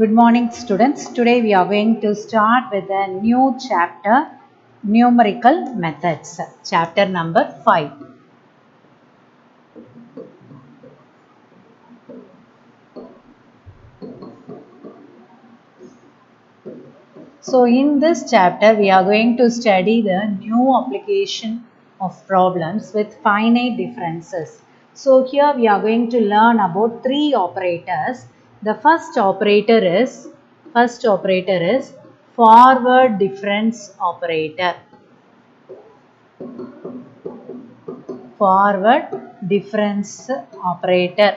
Good morning students. Today we are going to start with a new chapter, numerical methods, chapter number 5. So in this chapter we are going to study the new application of problems with finite differences. So here we are going to learn about three operators. The first operator is forward difference operator. Forward difference operator.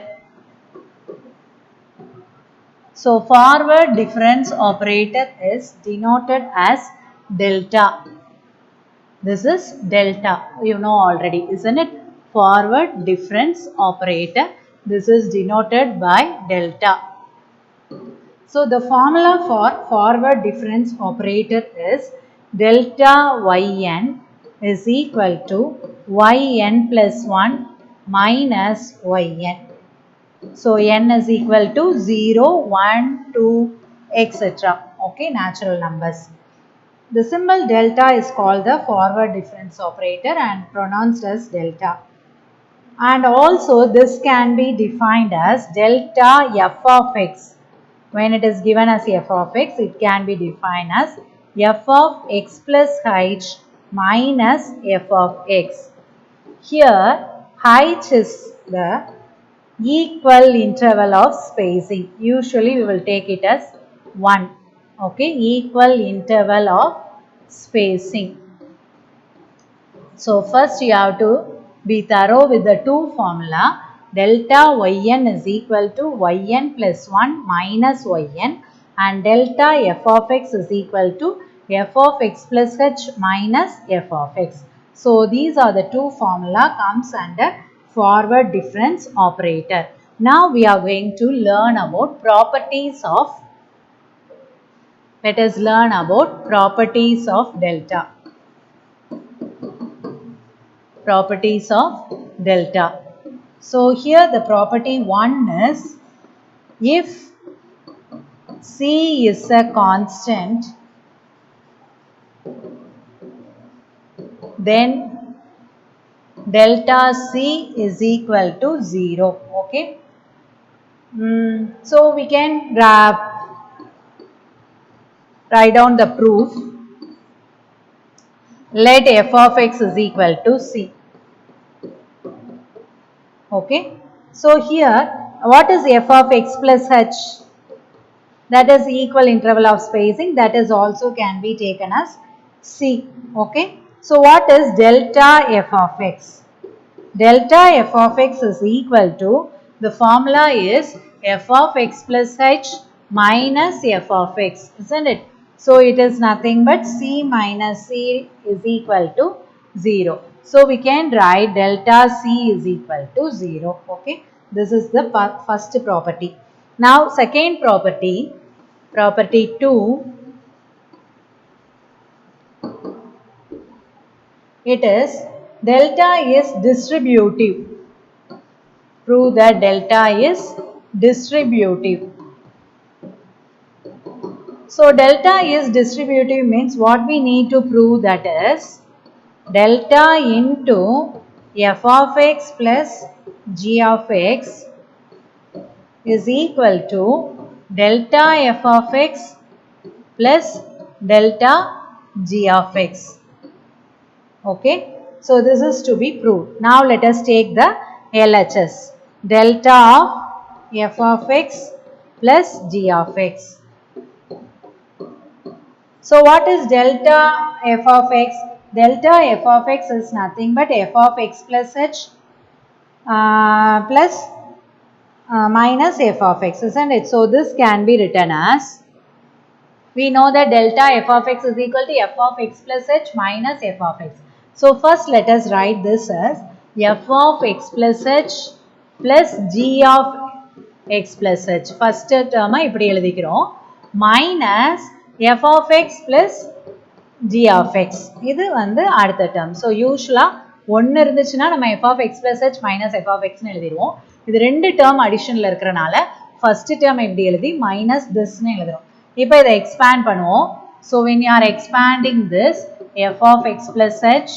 So forward difference operator is denoted as delta. This is delta. You know already, isn't it? Forward difference operator. This is denoted by delta. So the formula for forward difference operator is delta yn is equal to yn plus 1 minus yn. So n is equal to 0, 1, 2, etc. Okay, natural numbers. The symbol delta is called the forward difference operator and pronounced as delta. And also this can be defined as delta f of x. When it is given as f of x, it can be defined as f of x plus h minus f of x. Here h is the equal interval of spacing. Usually we will take it as 1. Okay, equal interval of spacing. So first you have to be thorough with the two formula. Delta yn is equal to yn plus 1 minus yn, and delta f of x is equal to f of x plus h minus f of x. So these are the two formula comes under forward difference operator. Now we are going to learn about properties of, let us learn about properties of delta. Properties of delta. So here the property 1 is, if C is a constant, then delta C is equal to 0. Okay. So we can write down the proof. Let f of x is equal to C. Okay. So here what is f of x plus h? That is equal interval of spacing. That is also can be taken as C. Okay. So what is delta f of x? Delta f of x is equal to, the formula is f of x plus h minus f of x, isn't it? So it is nothing but C minus C is equal to 0. So we can write delta C is equal to 0. Okay. This is the first property. Now second property, property 2, it is delta is distributive. Prove that delta is distributive. So delta is distributive means what we need to prove, that is delta into f of x plus g of x is equal to delta f of x plus delta g of x. Okay. So this is to be proved. Now let us take the LHS. Delta of f of x plus g of x. So what is delta f of x? Delta f of x is nothing but f of x plus h plus minus f of x, isn't it? So this can be written as, we know that delta f of x is equal to f of x plus h minus f of x. So first let us write this as f of x plus h plus g of x plus h. First term இப்படி எழுதிக்கிறோம், minus f of x plus g of x. இது வந்து அடுத்த term. So usually ஒன்று இருந்துச்சுன்னா நம்ம f of x plus h minus f of x எழுதிடுவோம். இது ரெண்டு term additionல இருக்கிறனால first term எப்படி எழுதி minus this னு எழுதுறோம். இப்போ இதை expand பண்ணுவோம். So when you are expanding this, f of x plus h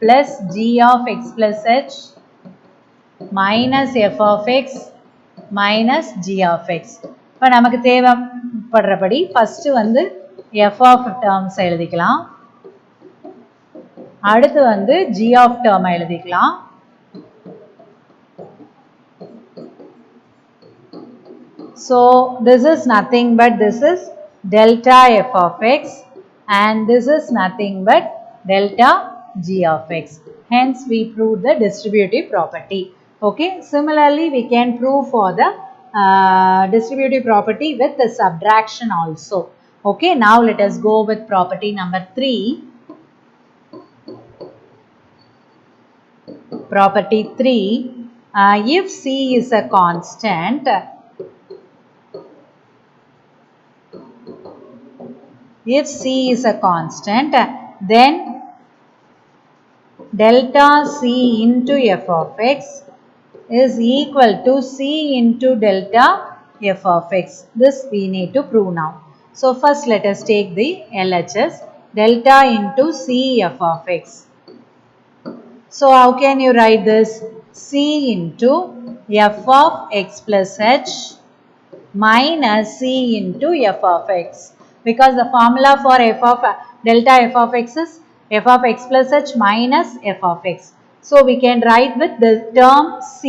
plus g of x plus h minus f of x minus g of x. இப்போ நமக்கு தேவைப்படுறபடி first வந்து f of terms எழுதிக்கலாம். அடுத்து வந்து g of term எழுதிக்கலாம். So this is nothing but this is delta f of x and this is nothing but delta g of x. Hence we proved the distributive property. Okay. Similarly we can prove for the distributive property with the subtraction also. Okay. Now let us go with property number 3. Property 3. If c is a constant, if c is a constant, then delta c into f of x is equal to c into delta f of x. This we need to prove now. So first let us take the LHS, delta into c f of x. So how can you write this? C into f of x plus h minus c into f of x. Because the formula for f of delta f of x is f of x plus h minus f of x. So we can write with the term c,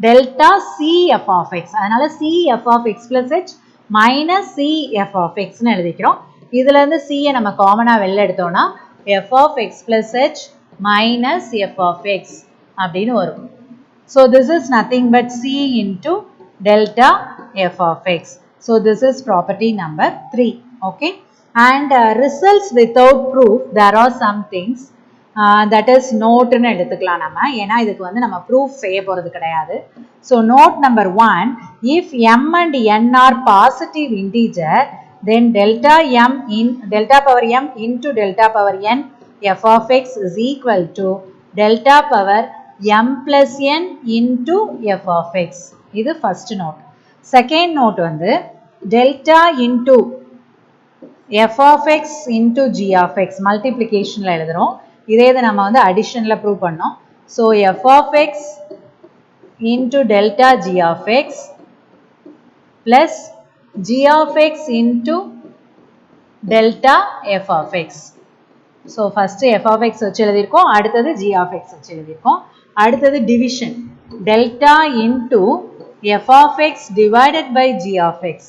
delta c f of x. அதனால c f of x plus h minus c f of x னு எழுதிக்கிறோம். இதுல இருந்து c யை நம்ம காமனா வெளில எடுத்தோம்னா f of x plus h minus f of x அப்படின்னு வரும். So this is nothing but c into delta f of x. So this is property number 3. Okay. And results without proof, there are some things that is note னு எடுத்துக்கலாம் நம்ம. ஏனா இதுக்கு வந்து நம்ம proof செய்ய போறது கிடையாது. So note number 1, if m and n are positive integer, then delta power m into delta power n f of x is equal to delta power m plus n into f of x. இது first note. Second note வந்து delta into f of x into g of x multiplication ல எழுதுறோம். இதே இதை நம்ம வந்து addition ல prove பண்ணோம். So f of x into delta g of x plus g of x into delta f of x. So first f of x வச்சு எழுதிருக்கோம், அடுத்தது g of x வச்சு எழுதிருக்கோம். அடுத்தது division, delta into f of x divided by g of x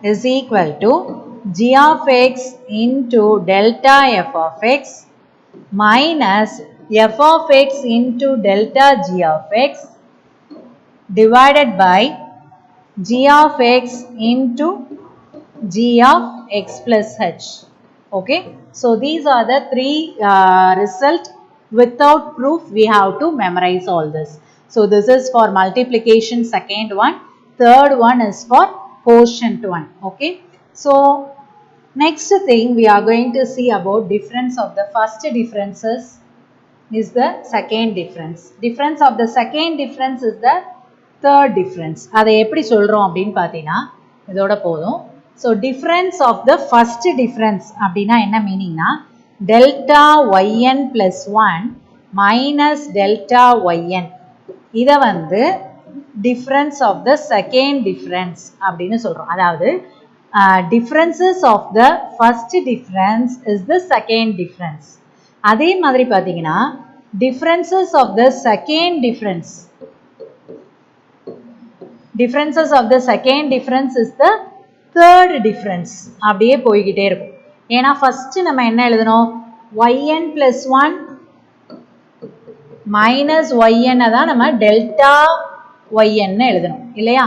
is equal to g of x into delta f of x minus f of x into delta g of x divided by g of x into g of x plus h. Okay. So these are the three result. Without proof we have to memorize all this. So this is for multiplication second one. Third one is for quotient one. Okay. So next thing we are going to see about difference of the first differences is the second difference. Difference of the second difference is the third difference. அதை எப்படி சொல்றோம் அப்படின்னு பார்த்தீங்கன்னா இதோட போதும். So difference of the first difference அப்படின்னா என்ன மீனிங்னா delta yn plus 1 minus delta yn. இதை வந்து difference of the second difference அப்படின்னு சொல்றோம். அதாவது differences of the first difference is the second difference. அதே மாதிரி பார்த்தீங்கன்னா differences of the second difference. Differences of the second difference is the third difference. அப்படியே போய்கிட்டே இருக்கும். ஏனா first நம்ம என்ன எழுதணும், yn plus 1 minus yn தான் நம்ம delta yn னு எழுதணும் இல்லையா.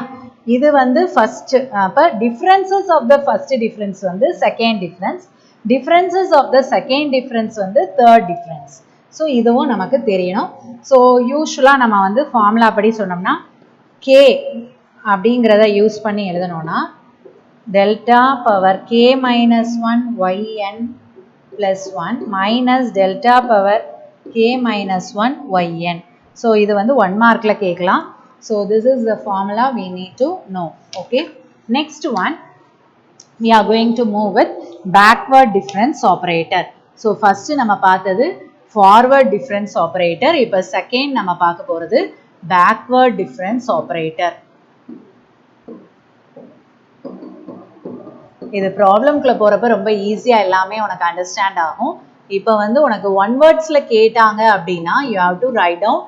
இது வந்து first. அப்ப differences of the first difference வந்து second difference, differences of the second difference வந்து third difference. So இதுவும் நமக்கு தெரியணும். So யூசுவலா நம்ம வந்து ஃபார்முலா படி சொன்னோம்னா k அப்படிங்கறத யூஸ் பண்ணி எழுதணும்னா delta power k minus 1 yn plus 1 minus delta power k minus 1 yn. So இது வந்து 1 மார்க்ல கேட்கலாம். So this is the formula we need to know. Okay, next one we are going to move with backward difference operator. So first நம்ம பார்த்தது forward difference operator. இப்போ second நம்ம பார்க்க போறது backward difference operator. இது ப்ராப்ளம்க்குள்ள போறப்ப ரொம்ப ஈஸியா எல்லாமே உனக்கு அண்டர்ஸ்டாண்ட் ஆகும். இப்போ வந்து உனக்கு ஒன் வேர்ட்ஸ்ல கேட்டாங்க அப்படின்னா you have to write down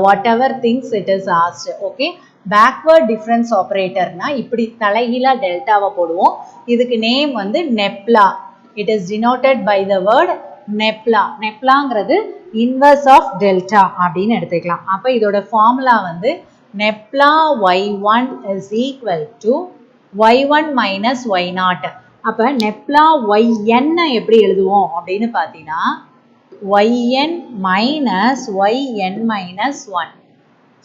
whatever things it is asked. Okay, backward difference operator னா இப்படி தலைகீழா டெல்டாவை போடுவோம். இதுக்கு நேம் வந்து nabla. It is denoted by the word nabla. நெப்லாங்கிறது inverse of delta அப்படின்னு எடுத்துக்கலாம். அப்ப இதோட ஃபார்முலா வந்து nabla y1 is equal to y1 minus y0. அப்ப நெப்லா yn எப்படி எழுதுவோம் அப்படின்னு பார்த்தீங்கன்னா yn minus yn minus 1.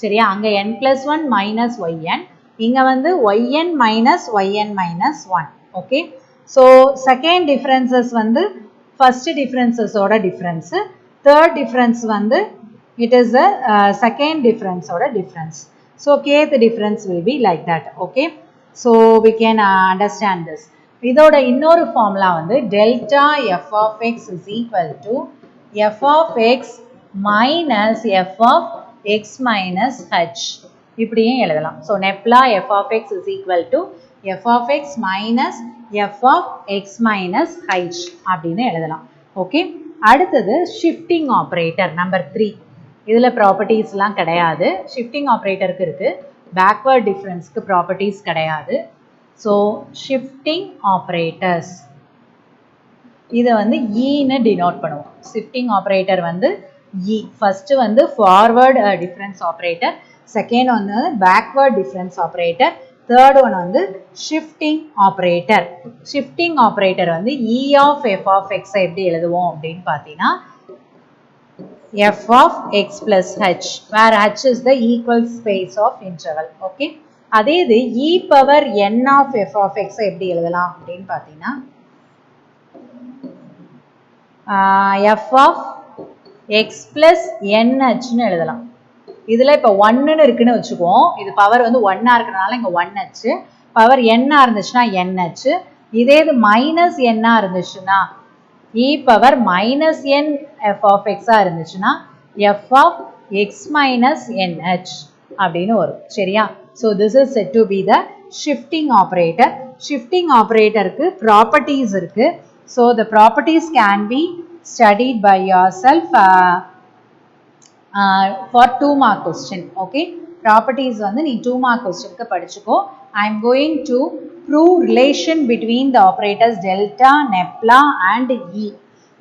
சரியா, அங்க n plus 1 minus yn, இங்க வந்து yn minus yn minus 1. Okay, so second differences வந்து first differences ஓட difference, third difference வந்து it is a second difference ஓட difference. So kth difference will be like that. Okay, so we can understand this. இதோட இன்னொரு formula வந்து delta f of x is equal to f of x minus f of x minus h. இப்படியும் எழுதலாம். So nabla f of x is equal to f of x minus f of x minus h அப்படின்னு எழுதலாம். Okay, அடுத்தது shifting operator number 3. இதுல ப்ராப்பர்ட்டிஸ்லாம் கிடையாது. Shifting ஆப்ரேட்டருக்கு இருக்கு, backward டிஃபரன்ஸ்க்கு properties கிடையாது. So shifting operators இதை வந்து ஈன்னு டினோட் பண்ணுவோம். ஷிஃப்டிங் ஆப்ரேட்டர் வந்து இ. ஃபர்ஸ்ட் வந்து ஃபார்வர்ட் டிஃபரன்ஸ் ஆப்ரேட்டர், செகண்ட் வந்து backward difference operator, third one வந்து ஷிஃப்டிங் ஆப்ரேட்டர். ஷிஃப்டிங் ஆப்ரேட்டர் வந்து இ ஆஃப் எஃப் ஆஃப் எக்ஸை எப்படி எழுதுவோம் அப்படின்னு பார்த்தீங்கன்னா f of x plus h, where h is the equal space of interval. Okay, அதே இது e power n of f of x எப்படி எழுதலாம் அப்படின்னு பார்த்தீங்கன்னா f of x plus nh ன்னு எழுதலாம். இதுல இப்போ 1 இருக்குன்னு வச்சுக்குவோம். இது பவர் வந்து 1 இருக்கிறதுனால இங்க 1h, பவர் n இருந்துச்சுன்னா nh. இதே இது மைனஸ் n இருந்துச்சுன்னா e power minus n f of x இருந்துச்சுன்னா f of x minus nh அப்படின்னு வரும். சரியா, so this is said to be the shifting operator. Shifting operatorக்கு properties இருக்கு. So the properties can be studied by yourself for 2 mark question. Okay, properties வந்து நீ 2 mark questionக்கு படிச்சுக்கோ. I am going to prove relation between the operators delta, nabla and e.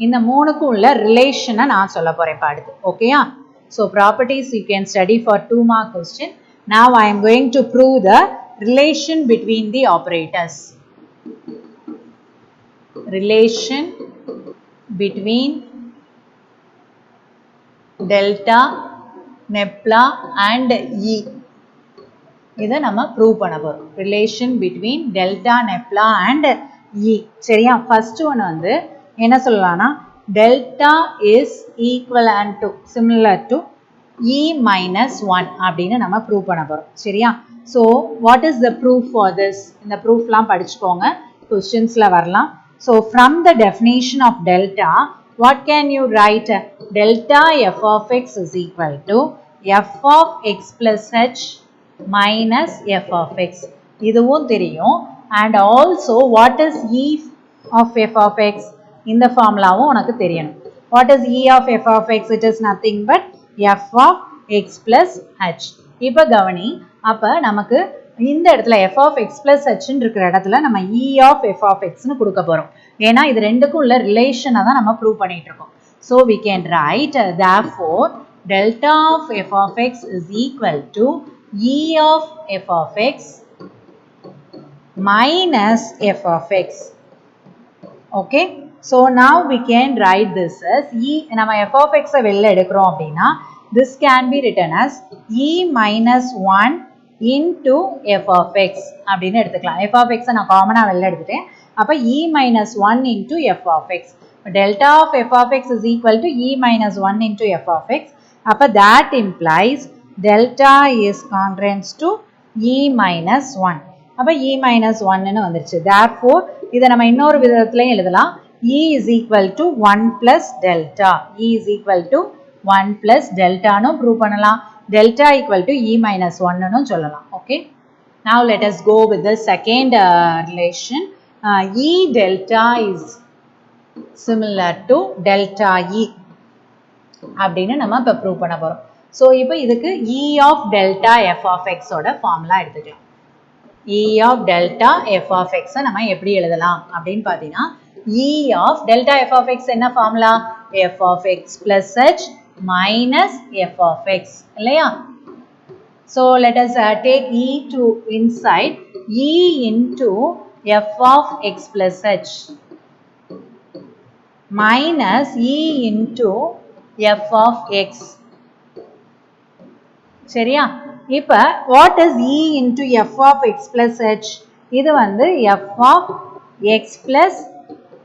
இந்த மூணுக்கும் உள்ள ரிலேஷனை நான் சொல்ல போறேன் அடுத்து. ஓகேயா, so properties you can study for 2 mark question. Now I am going to prove the relation between the operators. Relation between delta, nabla and e. இதை நம்ம ப்ரூவ் பண்ண போறோம். Relation between delta, nabla and e. சரியா, first one வந்து என்ன சொல்லலாம்னா delta is equivalent to similar to e minus 1 அப்படின்னு நம்ம ப்ரூவ் பண்ண போறோம். சரியா, so what is the proof for this? இந்த ப்ரூஃப்லாம் படிச்சுக்கோங்க, கொஸ்டின்ஸ்ல வரலாம். So from the definition of delta what can you write? Delta f of x is equal to f of x plus h minus f of x. இதுவும் தெரியும். And also what is e of f of x? இந்த ஃபார்முலாவும் உனக்கு தெரியணும். What is e of f of x? It is nothing but f of x plus h. இப்போ கவனி, அப்போ நமக்கு இந்த இடத்துல f of x plus h இருக்கிற இடத்துல நம்ம e of f of x ன்னு கொடுக்க போறோம். ஏன்னா இது ரெண்டுக்கும் உள்ள ரிலேஷனை தான் நம்ம ப்ரூவ் பண்ணிட்டு இருக்கோம். So we can write therefore delta of f of x is equal to e of f of x minus f of x. Okay, so now we can write this as e. நம்ம f of x வெளில எடுக்கிறோம் அப்படின்னா this can be written as e minus 1 into f of x அப்படின்னு எடுத்துக்கலாம். f of x நான் காமனா வெளில எடுத்துட்டேன். அப்ப e minus 1 into f of x. Delta of f of x is equal to e minus 1 into f of x. அப்ப that implies delta is congruent to e minus 1. அப்போ e minus 1 வந்துருச்சு. Therefore, இதை நம்ம இன்னொரு விதத்திலையும் எழுதலாம். E is equal to 1 plus delta. E is equal to 1 plus delta னு prove பண்ணலாம். Delta equal to e minus 1 னு சொல்லலாம். Okay. Now let us go with the second relation. E delta is similar to delta e அப்படின்னு நம்ம இப்போ prove பண்ண போகிறோம். So இப்போ இதுக்கு e of delta f of x ஓட ஃபார்முலா எடுத்துக்கலாம். e of delta f of x நம்ம எப்படி எழுதலாம் அப்படின்னு பார்த்தீங்கன்னா e of delta f of x என்ன formula? f of x plus h minus f of x இல்லையா? So let us take e to inside e into f of x plus h minus e into f of x. சரியா? இப்போ what is e into f of x plus h? இது வந்து f of x plus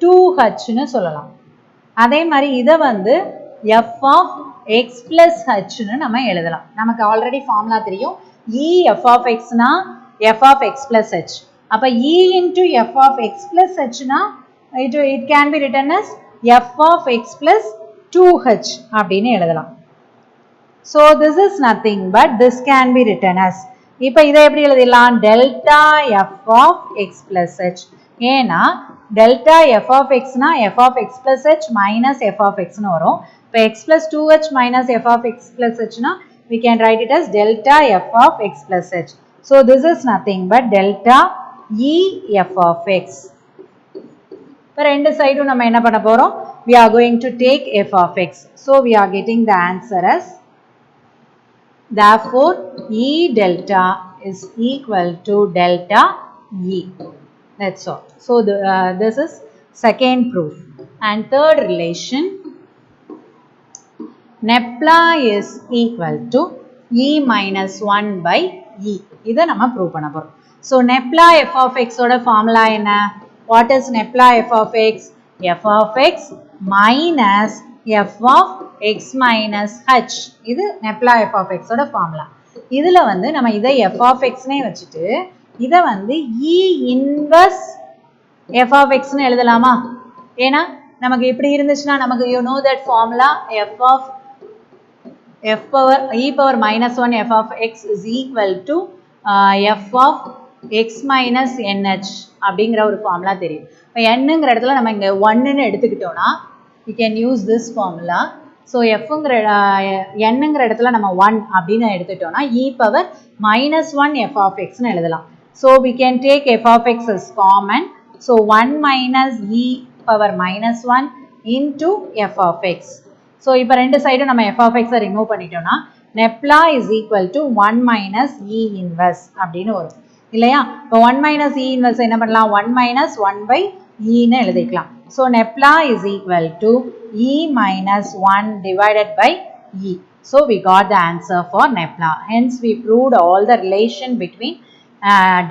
2h னு சொல்லலாம். அதே மாதிரி இதை வந்து f of x plus h னு நம்ம எழுதலாம். நமக்கு ஆல்ரெடி ஃபார்முலா தெரியும். e f of x னா f of x plus h. அப்போ e into f of x plus h னா it can be written as f of x plus 2h அப்படின்னு எழுதலாம். So this is nothing but this can be written as, இப்போ இதை எப்படி எழுதலாம்? delta f of x plus h. ஏன்னா delta f of x னா f of x plus h minus f of x னு வரும். இப்போ x plus 2h minus f of x plus h னா we can write it as delta f of x plus h. So this is nothing but delta e f of x. இப்போ ரெண்டு சைடும் நம்ம என்ன பண்ண போகிறோம்? We are going to take f of x. So we are getting the answer as, therefore e delta is equal to delta e. That's all. So this is second proof. And third relation, Nepla is equal to e minus 1 by e. இதை நம்ம prove பண்ண போகிறோம். So Nepla f of x ஓட formula என்ன? What is Nepla f of x? f of x minus f of x minus h. இது Nepla f of x ஓட formula. இதில் வந்து நம்ம இதை f of x நே வச்சுட்டு இதை வந்து e inverse f of x னு எழுதலாமா? ஏன்னா நமக்கு இப்படி இருந்துச்சுன்னா நமக்கு you know that formula f of f power e power minus 1 f of x is equal to f of x minus nh அப்படிங்கிற ஒரு ஃபார்முலா தெரியும். இப்போ nங்கிற இடத்துல நம்ம இங்கே 1ன்னு எடுத்துக்கிட்டோம்னா we can use this formula. So fங்கிற nங்கிற இடத்துல நம்ம 1 அப்படின்னு எடுத்துட்டோம்னா e power minus 1 f of xன்னு எழுதலாம். So we can take f of x as common. So 1 minus e power minus 1 into f of x. So இப்போ ரெண்டு சைடும் நம்ம f of x ரிமூவ் பண்ணிட்டோம்னா Nepla is equal to 1 minus e inverse அப்படின்னு வரும் இல்லையா? இப்போ 1 minus e inverse என்ன பண்ணலாம்? 1 minus 1 by e ன்னு எழுதிக்கலாம். So Nepla is equal to e minus 1 divided by e. So we got the answer for Nepla. Hence we proved all the relation between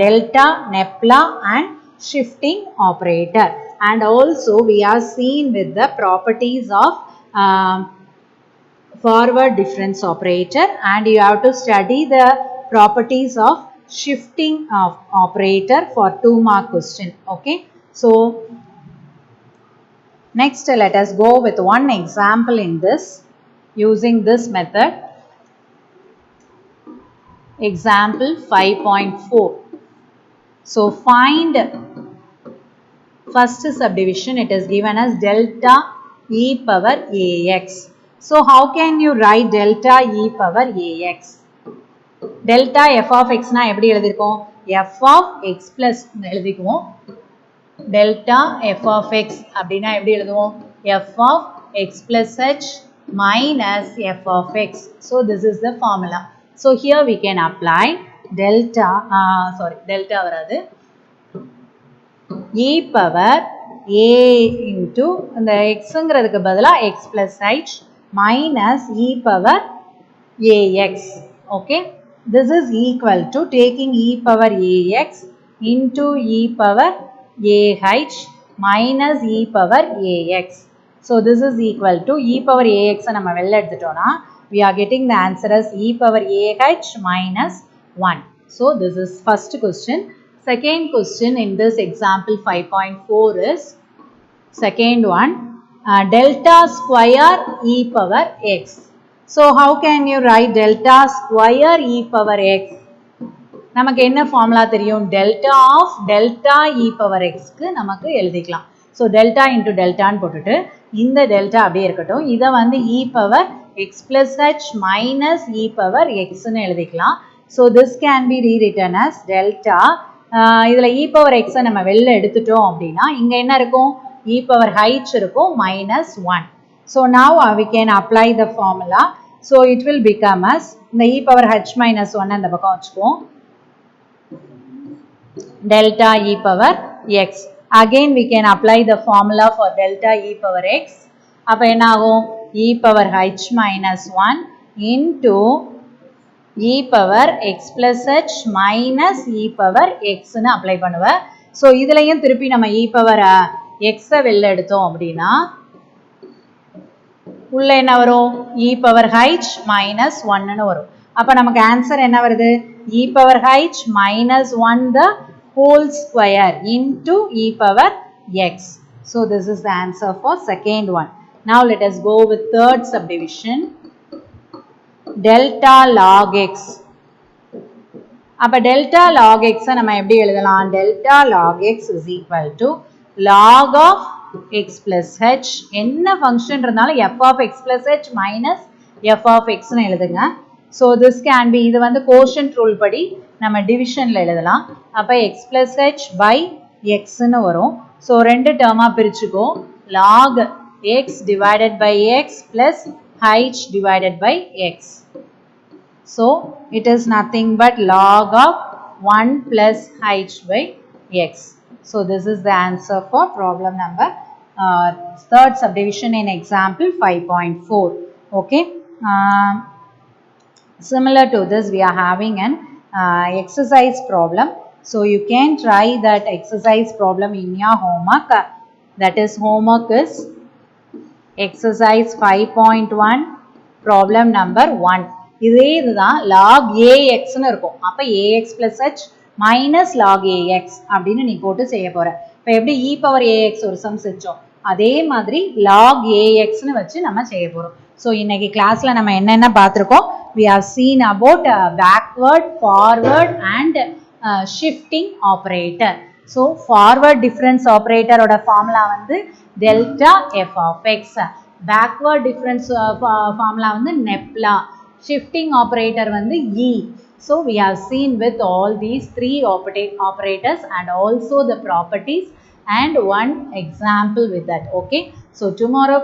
delta, Nepla and shifting operator. And also we are seen with the properties of forward difference operator, and you have to study the properties of shifting of operator for 2 mark question. Okay, so next let us go with one example in this using this method. Example 5.4. So find first subdivision. It is given as delta e power ax. So how can you write delta e power ax? Delta f of x na எப்படி எழுதிருக்கோம்? f of x plus எழுதிக்குவோம். Delta f of x அப்படினா எப்படி எழுதுவோம்? f of x plus h minus f of x. So this is the formula. So here we can apply delta, delta வராது, e power a into இந்த xங்கிறதுக்கு பதிலா x plus h minus e power ax. Okay, this is equal to taking e power ax into e power ah minus e power ax. So this is equal to e power ax நம்ம வெளில எடுத்துட்டோம்னா we are getting the answer as e power ah minus 1. So this is first question. Second question in this example 5.4 is second one, delta square e power x. So how can you write delta square e power x? நமக்கு என்ன formula தெரியும்? Delta of delta e power எக்ஸ்க்கு நமக்கு எழுதிக்கலாம். So delta into டெல்டான்னு போட்டுட்டு இந்த delta அப்படியே இருக்கட்டும். இதை வந்து e power x plus h minus e power எக்ஸ்ன்னு எழுதிக்கலாம். So this can be rewritten as delta. இதில் இ பவர் எக்ஸை நம்ம வெளில எடுத்துட்டோம் அப்படின்னா இங்கே என்ன இருக்கும்? இ பவர் ஹைச் இருக்கும் minus 1. So now we can apply the formula. So it will become as இந்த இ பவர் ஹெச் மைனஸ் 1 அந்த பக்கம் வச்சுக்குவோம். Delta e power x. Again we can apply the formula for delta e power x. அப்ப என்ன ஆகும்? e power h minus 1 into e power x plus h minus e power x னு apply பண்ணுவேன். So இதுலையும் திருப்பி நம்ம e power x வெளில எடுத்தோம் அப்படின்னா உள்ள என்ன வரும்? e power h minus 1 னு வரும். அப்ப நமக்கு ஆன்சர் என்ன வருது? e power h minus 1 the whole square into e power x. So this is the answer for second one. Now let us go with third subdivision. Delta log x. அப்ப delta log x நம்ம எப்படி எழுதலாம்? Delta log x is equal to log of x plus h. என்ன function இருந்தாலும் f of x plus h minus f of x னு எழுதுங்க. So this can be, இது வந்து quotient rule படி நம்ம டிவிஷன்ல எழுதலாம். அப்ப x plus h by x னு வரும். So ரெண்டு டேர்மா பிரிச்சுக்கோ. log x divided by x plus h divided by x. So it is nothing but log of 1 plus h by x. So this is the answer for problem number third subdivision in example 5.4. Okay. Similar to this we are having an exercise problem. So you can try that exercise problem in your homework. That is homework is exercise 5.1 problem number 1. இதே இதுதான் log ax னு இருக்கும். அப்ப ax plus h minus log ax அப்படின்னு நீ போட்டு செய்ய போற. இப்போ எப்படி e power ax ஒரு சம் செஞ்சோம் அதே மாதிரி log ax னு வச்சு நம்ம செய்ய போறோம். ஸோ இன்னைக்கு கிளாஸ்ல நம்ம என்னென்ன பார்த்துருக்கோம்? We have seen about backward, forward and shifting operator. So forward difference operator ஓட formula வந்து delta f of x. Backward difference formula வந்து nepla. Shifting operator வந்து e. So we have seen with all these three operators and also the properties and one example with that. Okay. So tomorrow